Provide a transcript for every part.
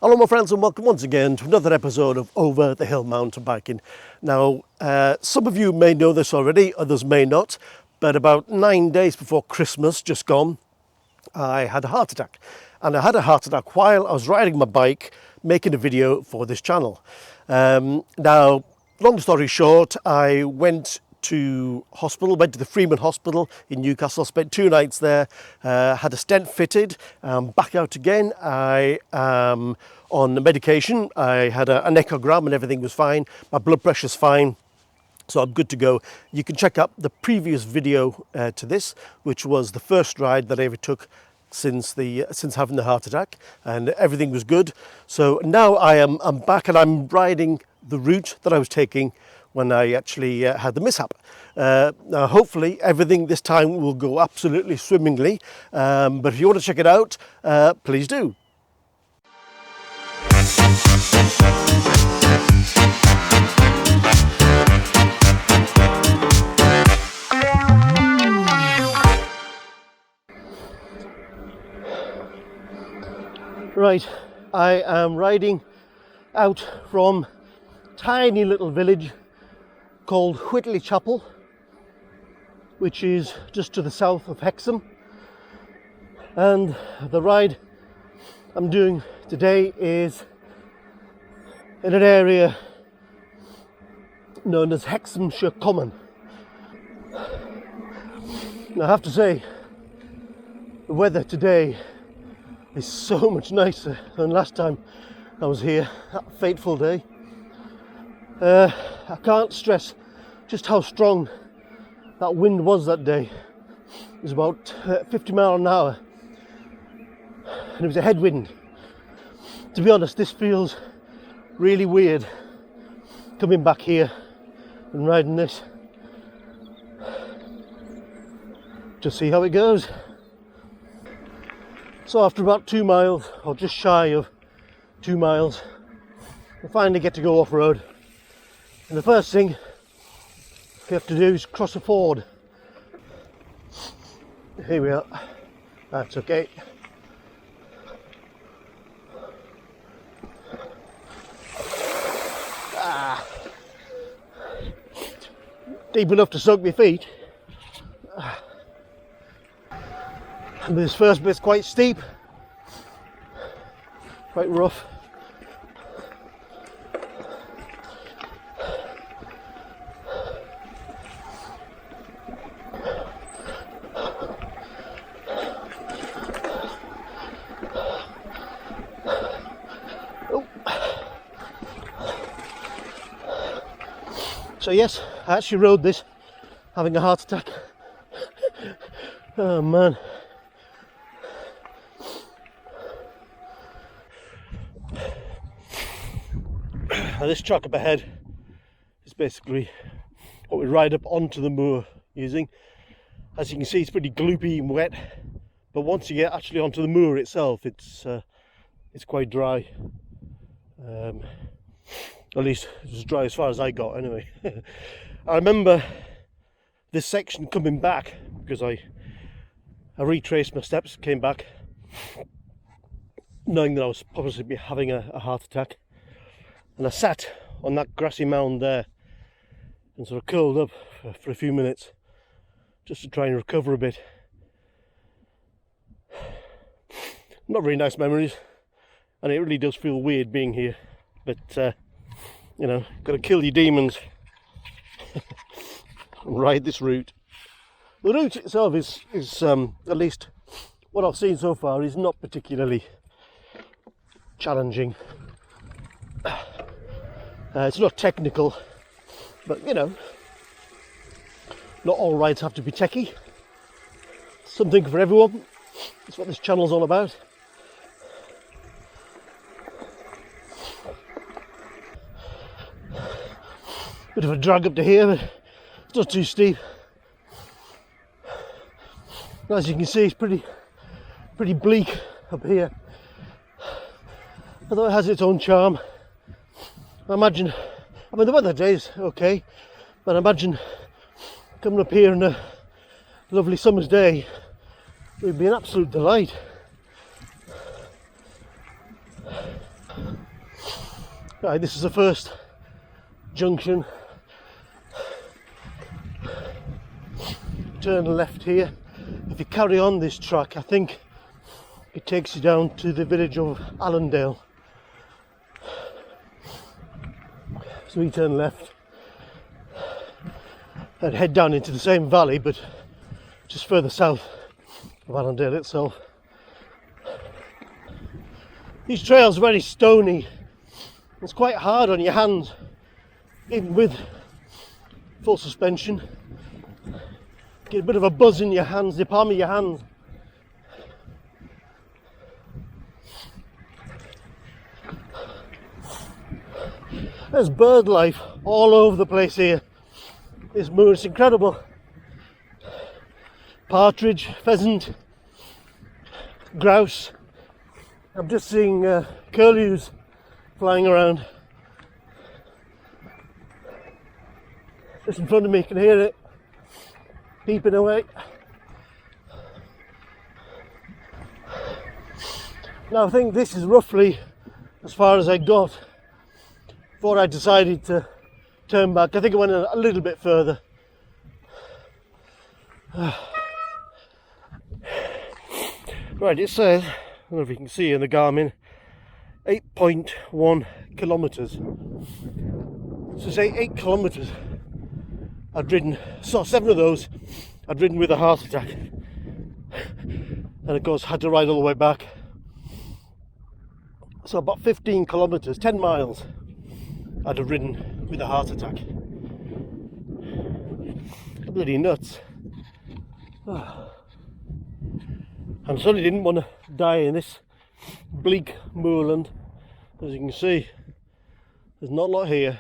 Hello my friends, and welcome once again to another episode of Over the Hill Mountain Biking. Now, some of you may know this already, others may not, but about 9 days before Christmas, just gone, I had a heart attack. And I had a heart attack while I was riding my bike, making a video for this channel. Now, long story short, I went to the Freeman Hospital in Newcastle, spent 2 nights there, had a stent fitted, back out again. I am on the medication. I had an echogram and everything was fine. My blood pressure's fine, so I'm good to go. You can check out the previous video to this, which was the first ride that I ever took since having the heart attack, and everything was good. So now I'm back and I'm riding the route that I was taking when I actually had the mishap. Now hopefully everything this time will go absolutely swimmingly, but if you want to check it out, please do. Right, I am riding out from a tiny little village called Whitley Chapel, which is just to the south of Hexham, and the ride I'm doing today is in an area known as Hexhamshire Common. Now, I have to say, the weather today is so much nicer than last time I was here, that fateful day. I can't stress just how strong that wind was that day. It was about 50 miles an hour, and it was a headwind. To be honest, this feels really weird, coming back here and riding this. Just see how it goes. So after about 2 miles, or just shy of 2 miles, I finally get to go off-road. And the first thing you have to do is cross a ford. Here we are. That's okay. Deep enough to soak my feet. And this first bit's quite steep, quite rough. So yes, I actually rode this having a heart attack. Oh man. Now this track up ahead is basically what we ride up onto the moor using. As you can see, it's pretty gloopy and wet, but once you get actually onto the moor itself, it's quite dry. At least it was dry as far as I got anyway. I remember this section coming back because I retraced my steps, came back knowing that I was possibly having a heart attack, and I sat on that grassy mound there and sort of curled up for a few minutes just to try and recover a bit. Not very nice memories, and it really does feel weird being here, but you know, got to kill your demons and ride this route. The route itself is at least what I've seen so far, is not particularly challenging. It's not technical, but you know, not all rides have to be techie. Something for everyone. That's what this channel's all about. Bit of a drag up to here, but it's not too steep. As you can see, it's pretty bleak up here, although it has its own charm. I mean the weather today is okay, but I imagine coming up here on a lovely summer's day would be an absolute delight. Right, this is the first junction. Turn left here. If you carry on this track, I think it takes you down to the village of Allendale. So we turn left and head down into the same valley, but just further south of Allendale itself. These trails are very stony. It's quite hard on your hands, even with full suspension. Get a bit of a buzz in your hands, the palm of your hands. There's bird life all over the place here. This moor is incredible. Partridge, pheasant, grouse. I'm just seeing curlews flying around. Just in front of me, you can hear it peeping away. Now I think this is roughly as far as I got before I decided to turn back. I think I went a little bit further. Right, it says, I don't know if you can see in the Garmin, 8.1 kilometres. So say 8 kilometres I'd ridden, so 7 of those I'd ridden with a heart attack. And of course had to ride all the way back. So about 15 kilometres, 10 miles I'd have ridden with a heart attack. Bloody nuts. I certainly didn't want to die in this bleak moorland. As you can see, there's not a lot here.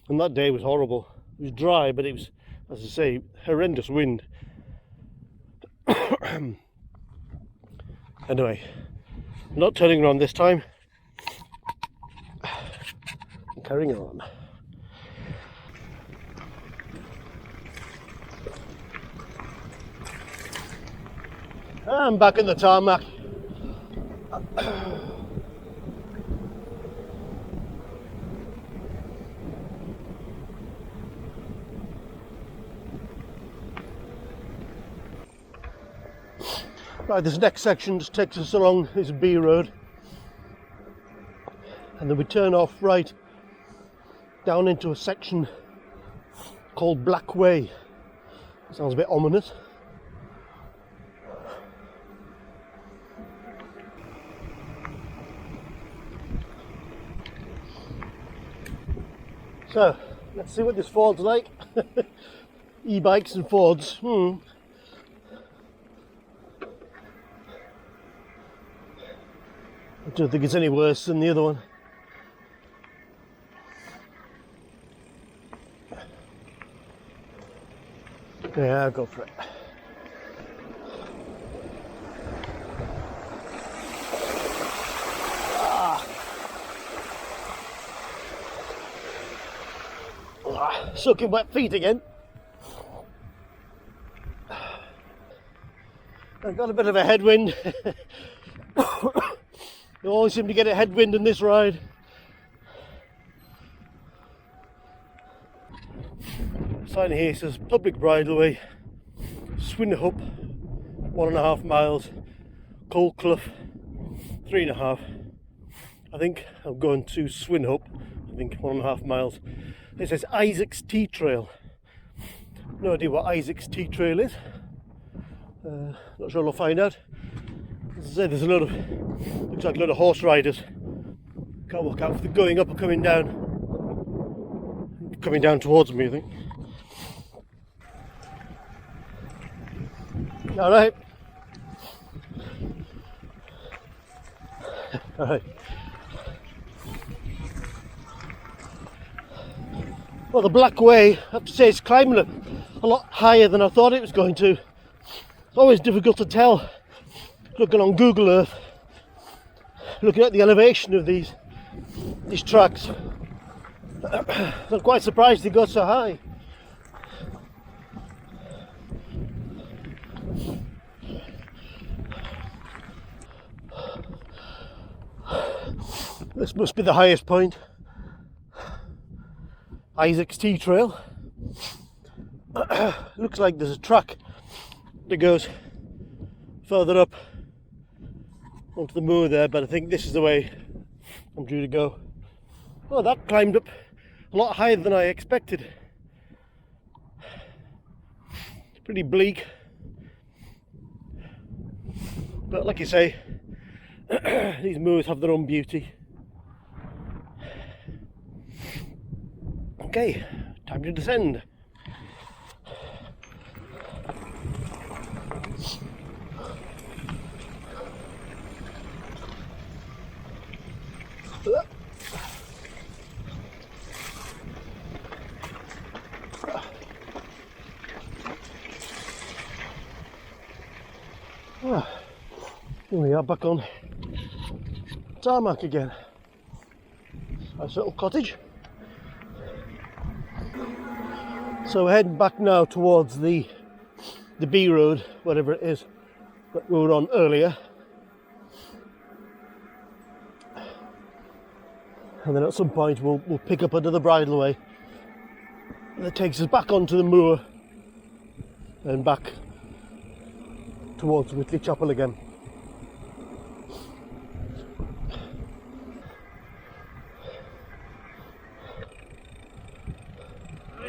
And that day was horrible. It was dry, but it was, as I say, horrendous wind. Anyway, I'm not turning around this time. I'm carrying on. I'm back in the tarmac. Right, this next section just takes us along this B road, and then we turn off right down into a section called Black Way. Sounds a bit ominous. So, let's see what this Ford's like. E-bikes and Fords. I don't think it's any worse than the other one. Yeah, I'll go for it. Soaking wet feet again. I've got a bit of a headwind. You always seem to get a headwind in this ride. Sign here says public bridleway, Swinhope 1.5 miles, Coldclough 3.5. I think I'm going to Swinhope, I think 1.5 miles. It says Isaac's Tea Trail. No idea what Isaac's Tea Trail is. Not sure I'll find out. As I say, there's looks like a lot of horse riders. Can't work out if they're going up or coming down. Coming down towards me, I think. All right. All right. Well, the Black Way, I have to say, it's climbing a lot higher than I thought it was going to. It's always difficult to tell, looking on Google Earth, looking at the elevation of these tracks. I'm quite surprised they go so high. This must be the highest point. Isaac's Tea Trail. Looks like there's a track that goes further up onto the moor there, but I think this is the way I'm due to go. Oh, that climbed up a lot higher than I expected. It's pretty bleak, but like you say, these moors have their own beauty. Okay, time to descend. Here we are, back on tarmac again. Nice little cottage. So we're heading back now towards the B road, whatever it is that we were on earlier. And then at some point we'll pick up another bridleway that takes us back onto the moor and back towards Whitley Chapel again.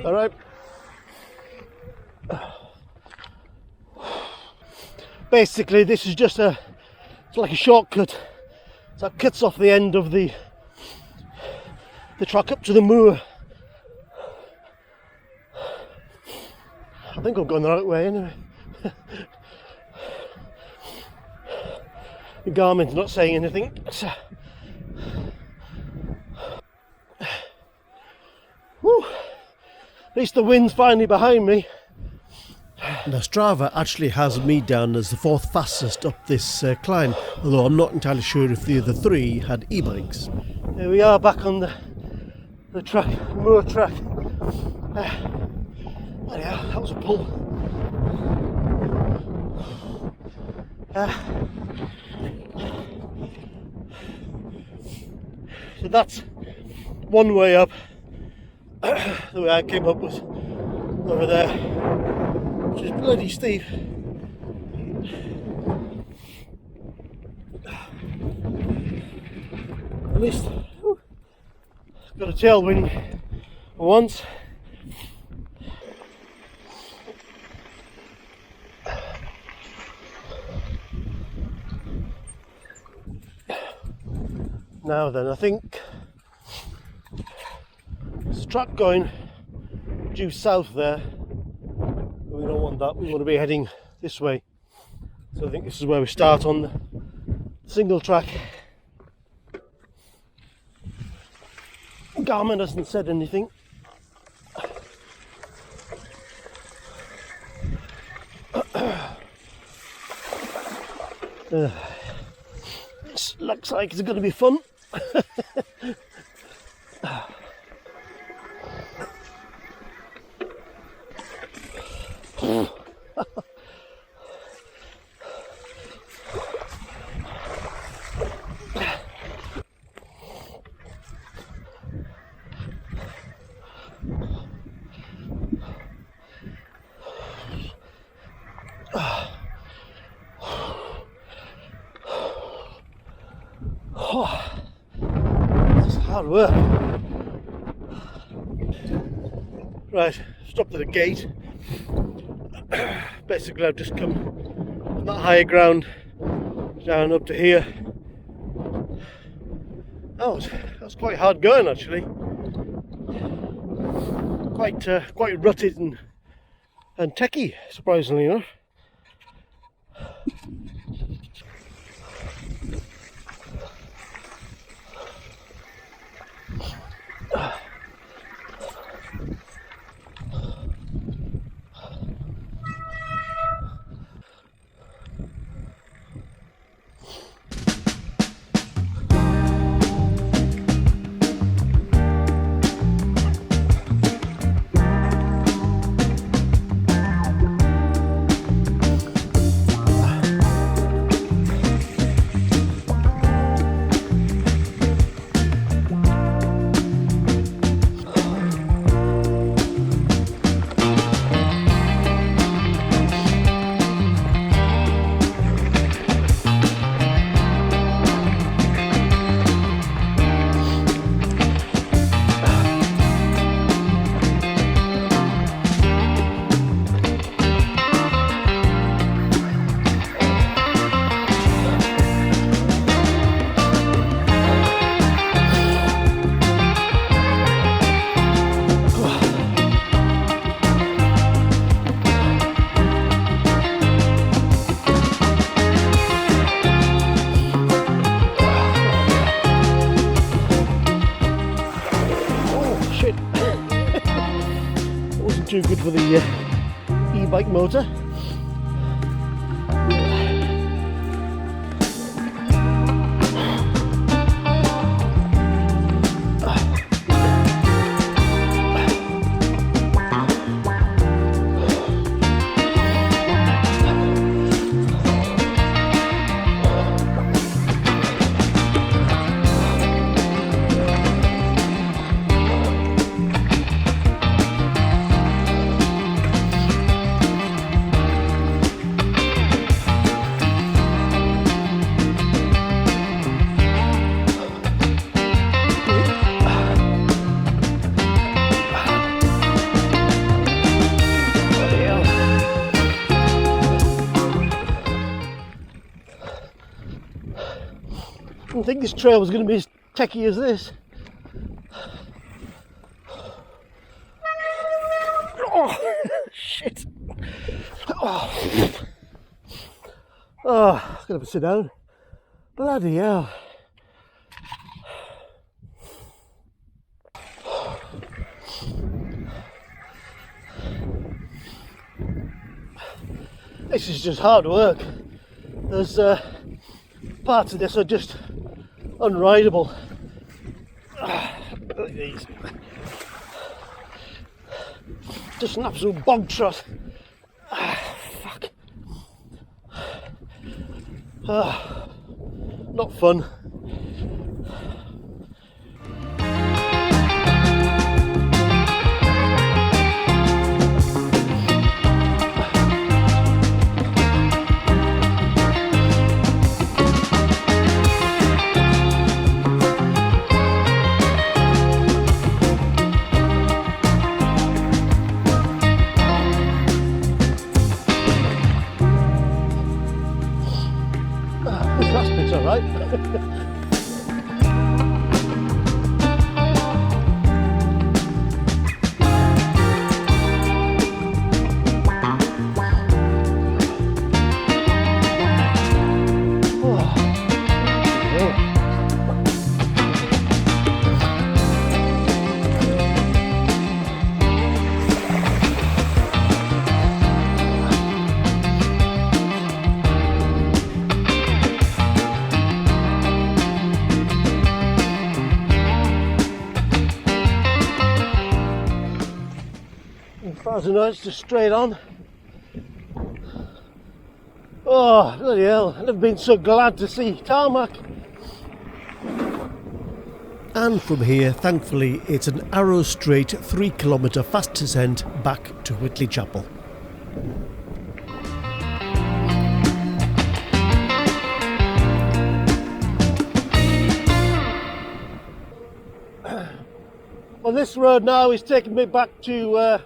All right. Basically, this is just it's like a shortcut. So it cuts off the end of the track up to the moor. I think I'm going the right way anyway. The Garmin's not saying anything. So. Whew. At least the wind's finally behind me. Now Strava actually has me down as the 4th fastest up this climb, although I'm not entirely sure if the other 3 had e-bikes. Here we are back on the track, moor track. Yeah, that was a pull. So that's one way up. The way I came up was over there, which is bloody steep. At least got a tailwind once. Now then, I think there's a track going due south there. We don't want that, we want to be heading this way. So I think this is where we start on the single track. Garmin hasn't said anything. This looks like it's going to be fun. That's hard work. Right, stopped at a gate. Basically I've just come from that higher ground down up to here. That's quite hard going actually. Quite rutted and techy, surprisingly enough. too good for the e-bike motor. I didn't think this trail was going to be as techy as this. Oh, shit. Oh, I'm going to sit down. Bloody hell. This is just hard work. There's parts of this are just unrideable. Look at these. Just an absolute bog trot. Fuck. Not fun. Last bit's alright. As far as I know, it's just straight on. Oh, bloody hell, I've never been so glad to see tarmac. And from here, thankfully, it's an arrow straight 3 kilometre fast descent back to Whitley Chapel. Well, this road now is taking me back to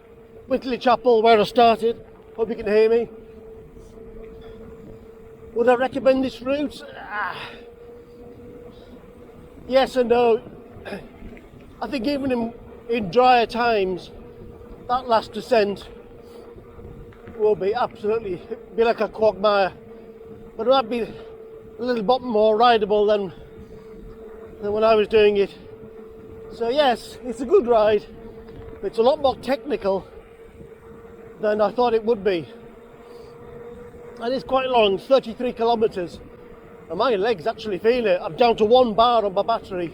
Whitley Chapel, where I started. Hope you can hear me. Would I recommend this route? Yes and no. I think even in drier times, that last descent will be absolutely, be like a quagmire. But it might be a little bit more rideable than when I was doing it. So yes, it's a good ride. It's a lot more technical than I thought it would be. And it's quite long, 33 kilometres. And my legs actually feel it. I'm down to 1 bar on my battery.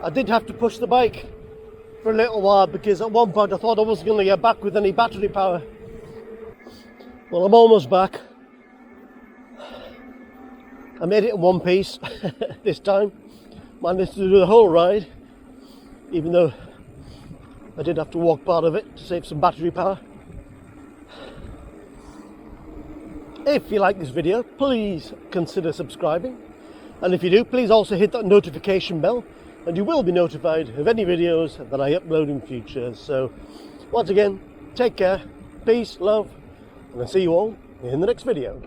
I did have to push the bike for a little while because at one point I thought I wasn't going to get back with any battery power. Well, I'm almost back. I made it in one piece this time. Managed to do the whole ride, even though I did have to walk part of it to save some battery power. If you like this video, please consider subscribing. And if you do, please also hit that notification bell and you will be notified of any videos that I upload in future. So once again, take care, peace, love, and I'll see you all in the next video.